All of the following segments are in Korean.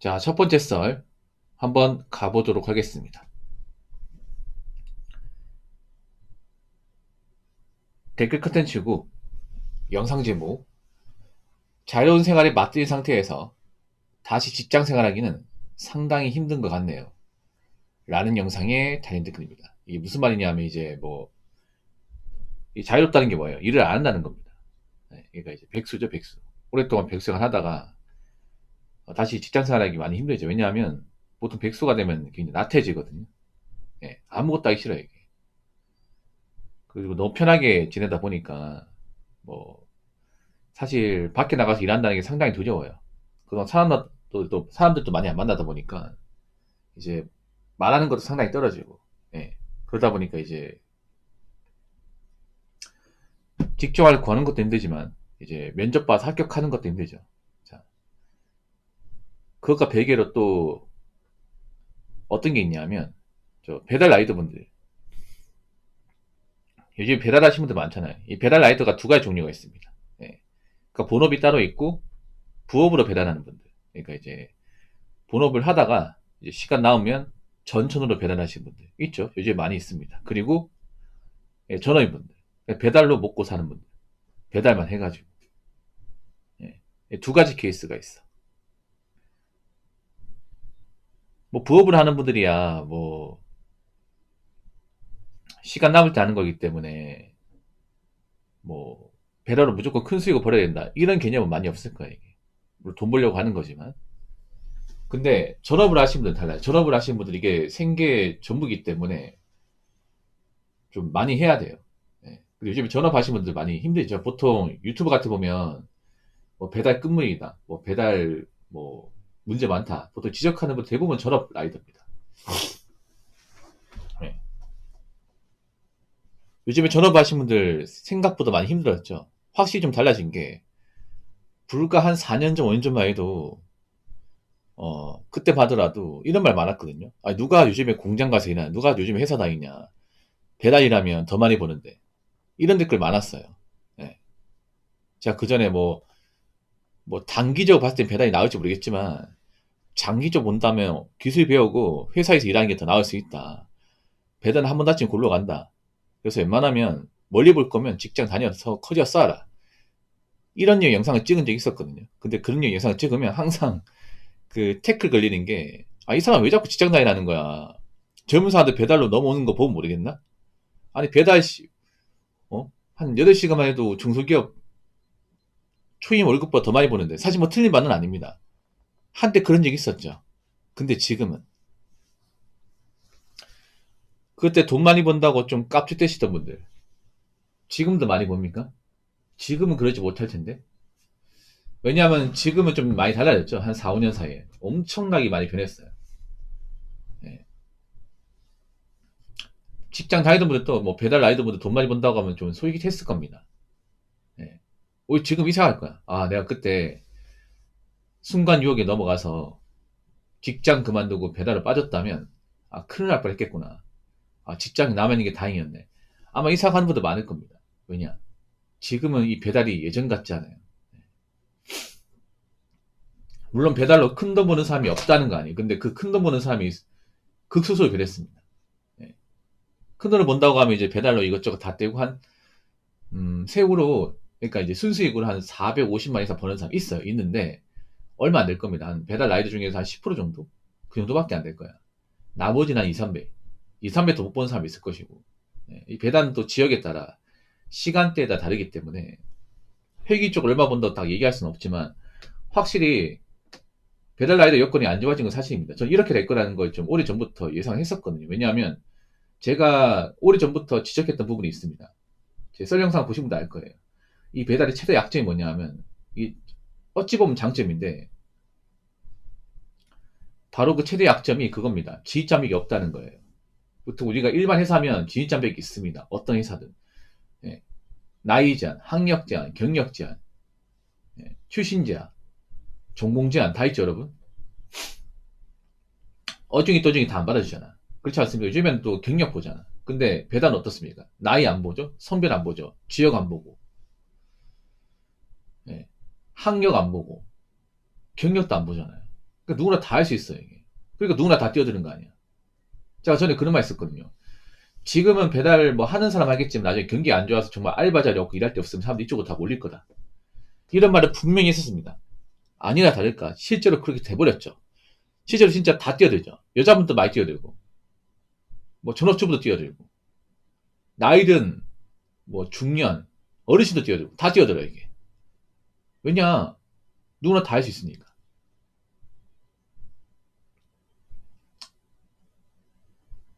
자, 첫 번째 썰 한번 가보도록 하겠습니다. 댓글 컨텐츠고 영상 제목 자유로운 생활에 맞들인 상태에서 다시 직장 생활하기는 상당히 힘든 것 같네요. 라는 영상에 달린 댓글입니다. 이게 무슨 말이냐면 이제 뭐 이 자유롭다는 게 뭐예요? 일을 안 한다는 겁니다. 그러니까 이제 백수죠, 백수. 오랫동안 백수생활 하다가 다시 직장 생활하기 많이 힘들죠. 왜냐하면 보통 백수가 되면 굉장히 나태해지거든요. 아무것도 하기 싫어요, 이게. 그리고 너무 편하게 지내다 보니까 뭐 사실 밖에 나가서 일한다는 게 상당히 두려워요. 그동안 사람들도 많이 안 만나다 보니까 이제 말하는 것도 상당히 떨어지고, 그러다 보니까 이제 직종을 구하는 것도 힘들지만 이제 면접 봐서 합격하는 것도 힘들죠. 자, 그것과 별개로 또 어떤 게 있냐면 저 배달 라이더 분들, 요즘 배달하시는 분들 많잖아요. 이 배달 라이더가 두 가지 종류가 있습니다. 그러니까 본업이 따로 있고 부업으로 배달하는 분들. 그러니까 이제 본업을 하다가 이제 시간 남으면 전천후로 배달하시는 분들 있죠. 요즘 많이 있습니다. 그리고 전업인 분들, 배달로 먹고 사는 분들, 배달만 해가지고 두 가지 케이스가 있어. 뭐 부업을 하는 분들이야 뭐 시간 남을 때 하는 거기 때문에 뭐 배달로 무조건 큰 수익을 벌어야 된다 이런 개념은 많이 없을 거예요. 이게 물론 돈 벌려고 하는 거지만, 근데 전업을 하시는 분들은 달라요. 전업을 하시는 분들은 이게 생계 전부기 때문에 좀 많이 해야 돼요. 그리고 요즘에 전업하시는 분들 많이 힘들죠. 보통 유튜브 같은 거 보면 뭐 배달 끝물이다, 뭐 배달 뭐 문제 많다, 보통 지적하는 분 대부분 전업 라이더입니다. 네. 요즘에 전업하시는 분들 생각보다 많이 힘들었죠. 확실히 좀 달라진 게 불과 한 4년 전, 5년 전만 해도 그때 봐더라도 이런 말 많았거든요. 아, 누가 요즘에 공장 가서 일하냐, 누가 요즘에 회사 다니냐, 배달 일하면 더 많이 버는데, 이런 댓글 많았어요. 예. 제가 그 전에 뭐 단기적으로 봤을 땐 배달이 나을지 모르겠지만 장기적으로 본다면 기술 배우고 회사에서 일하는 게 더 나을 수 있다. 배달은 한 번 다치면 골로 간다. 그래서 웬만하면 멀리 볼 거면 직장 다녀서 커리어 쌓아라. 이런 류 영상을 찍은 적이 있었거든요. 근데 그런 류 영상을 찍으면 항상 그 태클 걸리는 게, 아, 이 사람 왜 자꾸 직장 다니라는 거야. 젊은 사람들 배달로 넘어오는 거 보면 모르겠나? 아니, 한 8시간만 해도 중소기업 초임 월급보다 더 많이 버는데, 사실 뭐 틀린 말은 아닙니다. 한때 그런 적이 있었죠. 근데 지금은, 그때 돈 많이 번다고 좀 깝죽대시던 분들, 지금도 많이 봅니까? 지금은 그러지 못할 텐데. 왜냐하면 지금은 좀 많이 달라졌죠. 한 4, 5년 사이에. 엄청나게 많이 변했어요. 예. 직장 다니던 분들도 뭐 배달 라이더 분들 돈 많이 번다고 하면 좀 솔깃했을 겁니다. 예. 오히려 지금 이상할 거야. 아, 내가 그때 순간 유혹에 넘어가서 직장 그만두고 배달을 빠졌다면, 아, 큰일 날 뻔했겠구나. 아, 직장이 남아 있는 게 다행이었네. 아마 이 생각하는 분들 많을 겁니다. 왜냐? 지금은 이 배달이 예전 같지 않아요. 물론 배달로 큰 돈 버는 사람이 없다는 거 아니에요. 근데 그 큰 돈 버는 사람이 극소수로 변했습니다. 예. 큰 돈을 번다고 하면 이제 배달로 이것저것 다 떼고 세후로, 그러니까 이제 순수익으로 한 450만 이상 버는 사람 있어요. 있는데 얼마 안 될 겁니다. 한 배달 라이더 중에서 한 10% 정도? 그 정도밖에 안 될 거야. 나머지는 한 2, 3배. 2, 3배 더 못 버는 사람이 있을 것이고. 이 배달은 또 지역에 따라 시간대에 따라 다르기 때문에 회기 쪽 얼마 번다고 딱 얘기할 수는 없지만, 확실히 배달 라이더 여건이 안 좋아진 건 사실입니다. 전 이렇게 될 거라는 걸 좀 오래전부터 예상했었거든요. 왜냐하면 제가 오래전부터 지적했던 부분이 있습니다. 제 썰 영상 보신 분도 알 거예요. 이 배달의 최대 약점이 뭐냐 하면, 이 어찌 보면 장점인데 바로 그 최대 약점이 그겁니다. 진입장벽이 없다는 거예요. 보통 우리가 일반 회사면 진입장벽이 있습니다. 어떤 회사든. 예. 나이 제한, 학력 제한, 경력 제한, 출신 제한, 전공 제한 다 있죠, 여러분. 어중이 떠중이 다 안 받아주잖아. 그렇지 않습니까? 요즘엔 또 경력 보잖아. 근데 배달은 어떻습니까? 나이 안 보죠? 성별 안 보죠? 지역 안 보고, 예. 학력 안 보고, 경력도 안 보잖아요. 그러니까 누구나 다 할 수 있어요, 이게. 그러니까 누구나 다 뛰어드는 거 아니야. 제가 전에 그런 말 했었거든요. 지금은 배달 뭐 하는 사람 하겠지만 나중에 경기 안 좋아서 정말 알바 자리 없고 일할 데 없으면 사람들이 이쪽으로 다 몰릴 거다. 이런 말을 분명히 했었습니다. 아니나 다를까 실제로 그렇게 돼버렸죠. 실제로 진짜 다 뛰어들죠. 여자분도 많이 뛰어들고 뭐 전업주부도 뛰어들고 나이든 뭐 중년 어르신도 뛰어들고 다 뛰어들어요 이게. 왜냐 누구나 다 할 수 있으니까.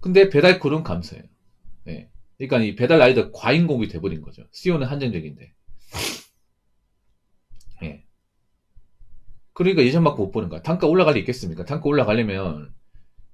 근데 배달콜은 감소해요. 네. 그러니까 이 배달 라이더 과잉 공급이 돼버린 거죠. 수요는 한정적인데. 네. 그러니까 예전만큼 못 보는 거야. 단가 올라갈 리 있겠습니까? 단가 올라가려면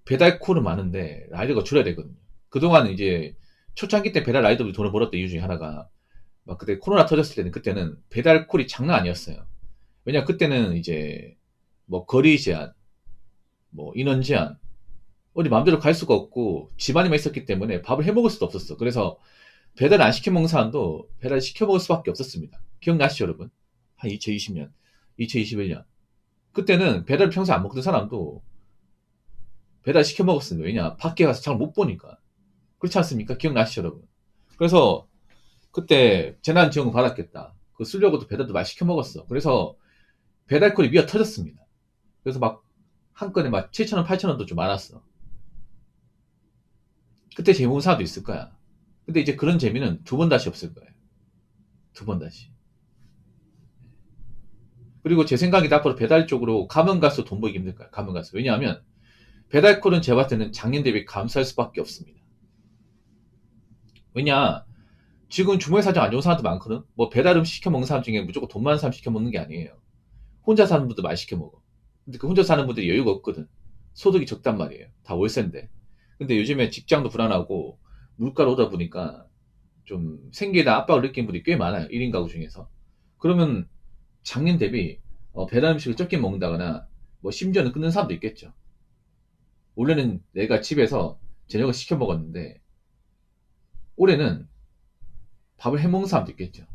배달콜은 많은데 라이더가 줄여야 되거든요. 그동안 이제 초창기 때 배달 라이더들이 돈을 벌었던 이유 중에 하나가 막 그때 코로나 터졌을 때는 그때는 배달콜이 장난 아니었어요. 왜냐 그때는 이제 뭐 거리 제한, 뭐 인원 제한, 어디 마음대로 갈 수가 없고 집안에만 있었기 때문에 밥을 해 먹을 수도 없었어. 그래서 배달 안 시켜 먹는 사람도 배달 시켜 먹을 수밖에 없었습니다. 기억나시죠, 여러분? 한 2020년, 2021년. 그때는 배달 평소에 안 먹던 사람도 배달 시켜 먹었습니다. 왜냐? 밖에 가서 잘 못 보니까. 그렇지 않습니까? 기억나시죠, 여러분? 그래서 그때 재난지원금 받았겠다. 그 쓰려고도 배달도 많이 시켜 먹었어. 그래서 배달콜이 미어 터졌습니다. 그래서 막 한 건에 막 7,000원, 8,000원도 좀 많았어. 그때 재미 본 사람도 있을 거야. 근데 이제 그런 재미는 두 번 다시 없을 거예요. 두 번 다시. 그리고 제 생각이 앞으로 배달 쪽으로 가면 갈수록 돈 벌기 힘들 거야. 가면 갈수록. 왜냐하면 배달콜은 제가 봤을 때는 작년 대비 감소할 수밖에 없습니다. 왜냐? 지금 주머니 사정 안 좋은 사람도 많거든. 뭐 배달 음식 시켜 먹는 사람 중에 무조건 돈 많은 사람 시켜 먹는 게 아니에요. 혼자 사는 분들 많이 시켜 먹어. 근데 그 혼자 사는 분들이 여유가 없거든. 소득이 적단 말이에요. 다 월세인데. 근데 요즘에 직장도 불안하고 물가로 오다 보니까 좀 생계에 대한 압박을 느끼는 분들이 꽤 많아요. 1인 가구 중에서. 그러면 작년 대비 배달 음식을 적게 먹는다거나 뭐 심지어는 끊는 사람도 있겠죠. 원래는 내가 집에서 저녁을 시켜 먹었는데 올해는 밥을 해 먹는 사람도 있겠죠.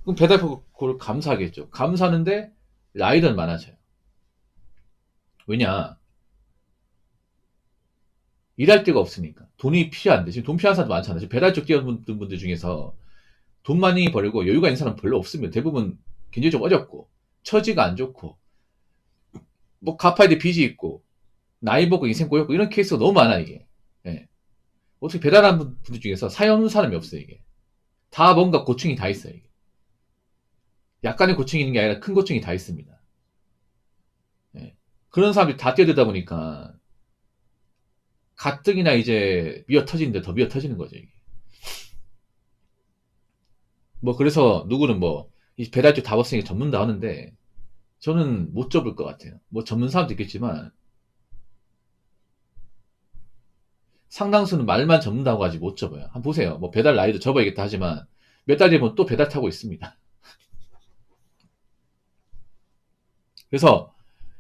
그럼 배달콜 감사하겠죠. 감사하는데 라이더는 많아져요. 왜냐? 일할 데가 없으니까. 돈이 필요한데. 지금 돈 필요한 사람도 많잖아요. 지금 배달 쪽 뛰어든 분들 중에서 돈 많이 벌고 여유가 있는 사람 별로 없으면 대부분 굉장히 좀 어렵고 처지가 안 좋고 뭐 갚아야 될 빚이 있고 나이 먹고 인생 꼬였고 이런 케이스가 너무 많아 이게. 예. 어떻게 배달하는 분들 중에서 사연 없는 사람이 없어요 이게. 다 뭔가 고충이 다 있어요 이게. 약간의 고충이 있는 게 아니라 큰 고충이 다 있습니다. 예. 그런 사람들이 다 뛰어들다 보니까 가뜩이나 이제 미어 터지는데 더 미어 터지는 거죠 이게. 뭐 그래서 누구는 뭐 이 배달주 다 벗으니까 접는다 하는데 저는 못 접을 것 같아요. 뭐 접는 사람도 있겠지만 상당수는 말만 접는다고 하지 못 접어요. 한번 보세요. 뭐 배달 라이더 접어야겠다 하지만 몇 달 뒤면 또 배달 타고 있습니다. 그래서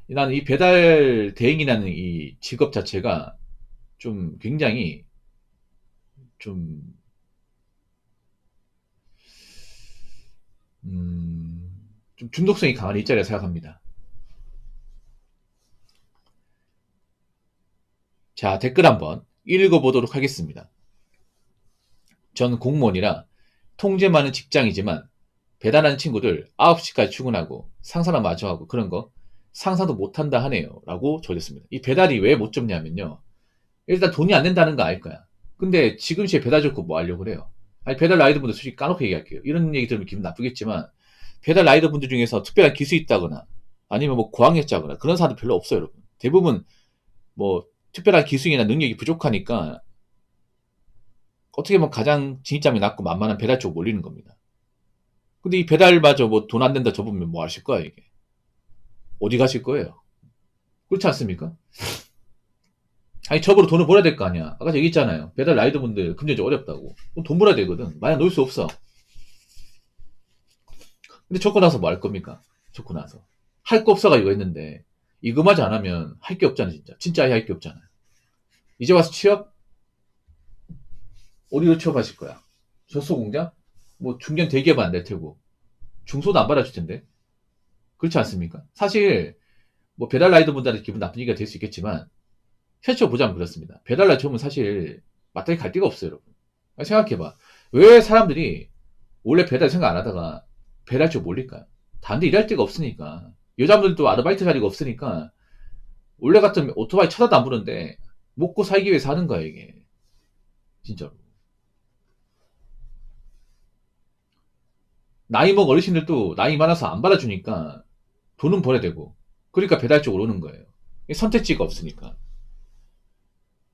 나는 이 배달 대행이라는 이 직업 자체가 좀 굉장히 좀, 좀 중독성이 강한 일자리라 생각합니다. 자, 댓글 한번 읽어보도록 하겠습니다. 전 공무원이라 통제 많은 직장이지만 배달하는 친구들 9시까지 출근하고 상사랑 마주하고 그런 거 상상도 못한다 하네요. 라고 적었습니다. 이 배달이 왜 못 접냐면요. 일단 돈이 안 된다는 거 알 거야. 근데 지금 시에 배달 접고 뭐 하려고 그래요? 아니, 배달 라이더 분들 솔직히 까놓고 얘기할게요. 이런 얘기 들으면 기분 나쁘겠지만 배달 라이더 분들 중에서 특별한 기술이 있다거나 아니면 뭐 고학력자거나 그런 사람들 별로 없어요, 여러분. 대부분 뭐 특별한 기술이나 능력이 부족하니까 어떻게 보면 가장 진입장이 낮고 만만한 배달 쪽 몰리는 겁니다. 근데 이 배달마저 뭐 돈 안 된다 접으면 뭐 하실 거야, 이게? 어디 가실 거예요? 그렇지 않습니까? 아니, 접으로 돈을 벌어야 될 거 아니야. 아까 얘기했잖아요. 배달 라이더 분들 금전적 어렵다고. 그럼 돈 벌어야 되거든. 마냥 놀 수 없어. 근데 접고 나서 뭐 할 겁니까? 접고 나서. 할 거 없어가지고 했는데, 이거마저 안 하면 할 게 없잖아, 진짜. 진짜 아예 할 게 없잖아요. 이제 와서 취업? 어디로 취업하실 거야? 젖소공장? 뭐 중견 대기업은 안 될 테고. 중소도 안 받아줄 텐데. 그렇지 않습니까? 사실, 뭐 배달 라이더분들한테 기분 나쁜 얘기가 될 수 있겠지만 현실적으로 보자면 그렇습니다. 배달 라이더 오면 사실 마땅히 갈 데가 없어요, 여러분. 생각해봐. 왜 사람들이 원래 배달 생각 안 하다가 배달 쪽 몰릴까요? 다른 데 일할 데가 없으니까. 여자분들도 아르바이트 자리가 없으니까 원래 같으면 오토바이 쳐다도 안 보는데 먹고 살기 위해서 하는 거야, 이게. 진짜로. 나이 먹은 어르신들도 나이 많아서 안 받아주니까 돈은 벌어야 되고. 그러니까 배달 쪽으로 오는 거예요. 선택지가 없으니까.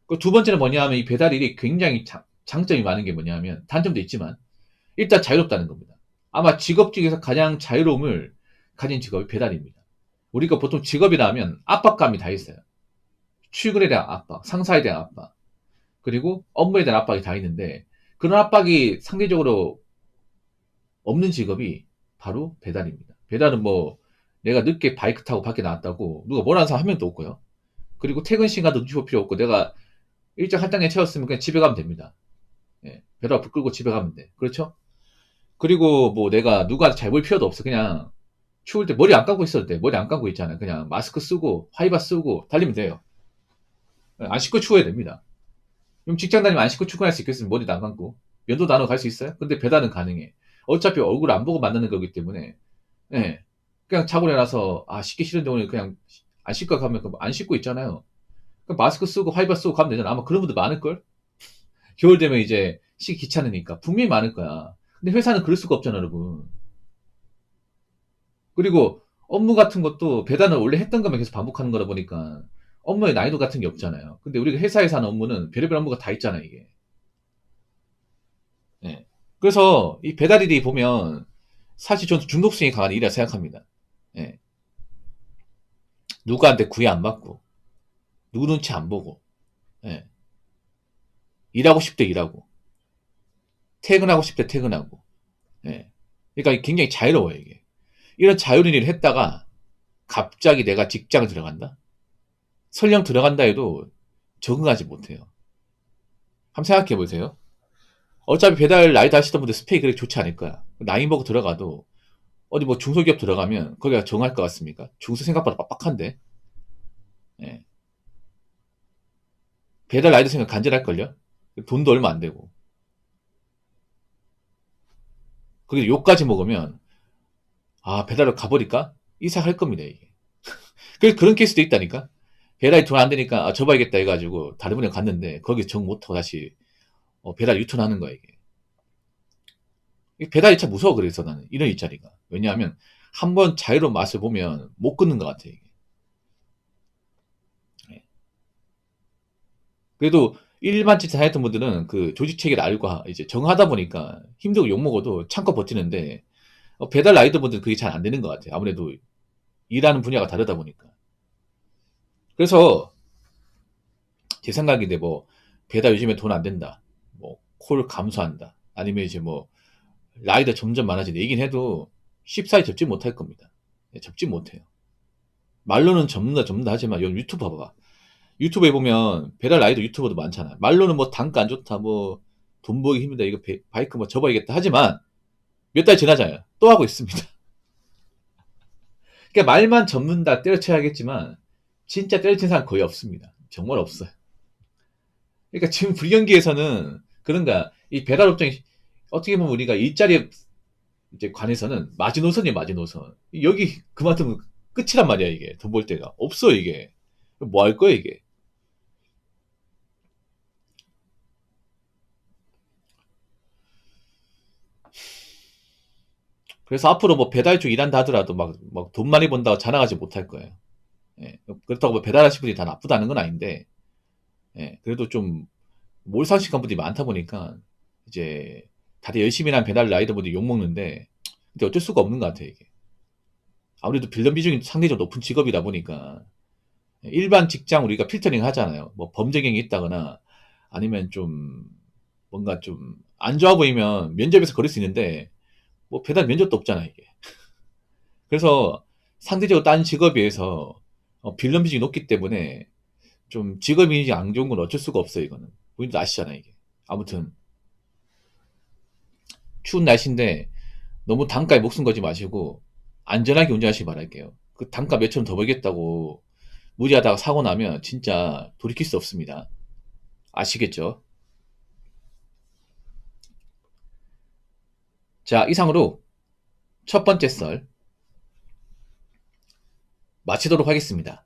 그 두 번째는 뭐냐 하면 이 배달 일이 굉장히 장점이 많은 게 뭐냐 하면 단점도 있지만 일단 자유롭다는 겁니다. 아마 직업 중에서 가장 자유로움을 가진 직업이 배달입니다. 우리가 보통 직업이라 하면 압박감이 다 있어요. 출근에 대한 압박, 상사에 대한 압박, 그리고 업무에 대한 압박이 다 있는데 그런 압박이 상대적으로 없는 직업이 바로 배달입니다. 배달은 뭐 내가 늦게 바이크 타고 밖에 나왔다고 누가 뭐라는 사람 한 명도 없고요. 그리고 퇴근 시간도 눈치 볼 필요 없고 내가 일정 할당량 채웠으면 그냥 집에 가면 됩니다. 예, 배달 끌고 집에 가면 돼. 그렇죠? 그리고 뭐 내가 누구한테 잘 보일 필요도 없어. 그냥 추울 때 머리 안 감고 있어도 돼. 머리 안 감고 있잖아요. 그냥 마스크 쓰고 하이바 쓰고 달리면 돼요. 안 씻고 추워야 됩니다. 그럼 직장 다니면 안 씻고 출근할 수 있겠으면 머리도 안 감고 면도도 안 하고 갈 수 있어요? 근데 배달은 가능해. 어차피 얼굴 안 보고 만나는 거기 때문에 예, 그냥 자고 일어나서 씻기 싫은데 오늘 그냥 안 씻고 가면 안 씻고 있잖아요. 그럼 마스크 쓰고 하이바 쓰고 가면 되잖아. 아마 그런 분들 많을걸? 겨울 되면 이제 씻기 귀찮으니까 분명히 많을 거야. 근데 회사는 그럴 수가 없잖아, 여러분. 그리고 업무 같은 것도 배달은 원래 했던 것만 계속 반복하는 거다 보니까 업무의 난이도 같은 게 없잖아요. 근데 우리가 회사에서 하는 업무는 별의별 업무가 다 있잖아요, 이게. 예. 그래서 이 배달 일이 보면 사실 저는 중독성이 강한 일이라 생각합니다. 예. 누구한테 구애 안 받고, 누구 눈치 안 보고, 예. 일하고 싶을 때 일하고, 퇴근하고 싶을 때 퇴근하고, 예. 그러니까 굉장히 자유로워요, 이게. 이런 자유로운 일을 했다가 갑자기 내가 직장을 들어간다? 설령 들어간다 해도 적응하지 못해요. 한번 생각해 보세요. 어차피 배달 라이드 하시던 분들 스펙이 그렇게 좋지 않을 거야. 나이 먹고 들어가도 어디 뭐 중소기업 들어가면 거기가 정할 것 같습니까? 중소 생각보다 빡빡한데. 예. 배달 라이드 생각 간절할걸요? 돈도 얼마 안 되고. 거기 욕까지 먹으면 배달을 가버릴까? 이사할 겁니다, 이게. 그래서 그런 케이스도 있다니까? 배달이 돈 안 되니까 접어야겠다 해가지고 다른 분에 갔는데 거기 정 못하고 다시 배달 유턴하는 거야, 이게. 배달이 참 무서워, 그래서 나는 이런 일자리가. 왜냐하면 한번 자유로운 맛을 보면 못 끊는 것 같아, 이게. 예. 그래도 일반 직장 다녔던 분들은 그 조직 체계를 알고 이제 정하다 보니까 힘들고 욕 먹어도 참고 버티는데 배달 라이더 분들은 그게 잘 안 되는 것 같아요. 아무래도 일하는 분야가 다르다 보니까. 그래서 제 생각인데 뭐 배달 요즘에 돈 안 된다. 뭐 콜 감소한다. 아니면 이제 뭐 라이더 점점 많아지네. 얘긴 해도 쉽사리 접지 못할 겁니다. 접지 못해요. 말로는 접는다 하지만 여기 유튜브 봐봐. 유튜브에 보면 배달 라이더 유튜버도 많잖아. 말로는 뭐 단가 안 좋다, 뭐 돈 벌기 힘들다, 이거 바이크 뭐 접어야겠다 하지만 몇 달 지나잖아요. 또 하고 있습니다. 그러니까 말만 접는다, 때려쳐야겠지만 진짜 때려친 사람 거의 없습니다. 정말 없어요. 그러니까 지금 불경기에서는 그런가, 이 배달 업종이 어떻게 보면 우리가 일자리에 이제 관해서는 마지노선이에요, 마지노선. 여기 그만두면 끝이란 말이야, 이게. 돈 벌 데가 없어, 이게. 뭐 할 거야, 이게. 그래서 앞으로 뭐 배달 쪽 일한다 하더라도 막 돈 많이 번다고 자랑하지 못할 거예요. 예. 그렇다고 뭐 배달하시는 분이 다 나쁘다는 건 아닌데, 예. 그래도 좀 몰상식한 분들이 많다 보니까 이제 다들 열심히 한 배달 라이더분들이 욕먹는데, 근데 어쩔 수가 없는 것 같아요, 이게. 아무래도 빌런 비중이 상대적으로 높은 직업이다 보니까 일반 직장 우리가 필터링 하잖아요. 뭐 범죄 경이 있다거나 아니면 좀 뭔가 좀 안 좋아 보이면 면접에서 거릴 수 있는데 뭐 배달 면접도 없잖아, 이게. 그래서 상대적으로 딴 직업에 비해서 빌런 비중이 높기 때문에 좀 직업 이미지 안 좋은 건 어쩔 수가 없어요, 이거는. 본인도 아시잖아요, 이게. 아무튼 추운 날씨인데 너무 단가에 목숨 걸지 마시고 안전하게 운전하시기 바랄게요. 그 단가 몇천 원 더 벌겠다고 무리하다가 사고 나면 진짜 돌이킬 수 없습니다. 아시겠죠? 자, 이상으로 첫 번째 썰 마치도록 하겠습니다.